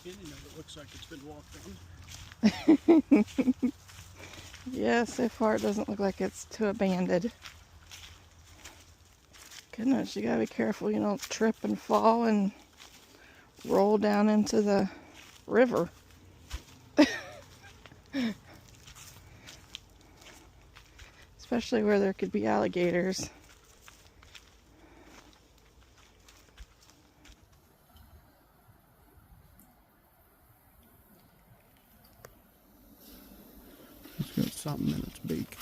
beginning of it looks like it's been walked on. Yeah, so far it doesn't look like it's too abandoned. Goodness, you gotta be careful you don't trip and fall and roll down into the river. Especially where there could be alligators. It's got something in its beak.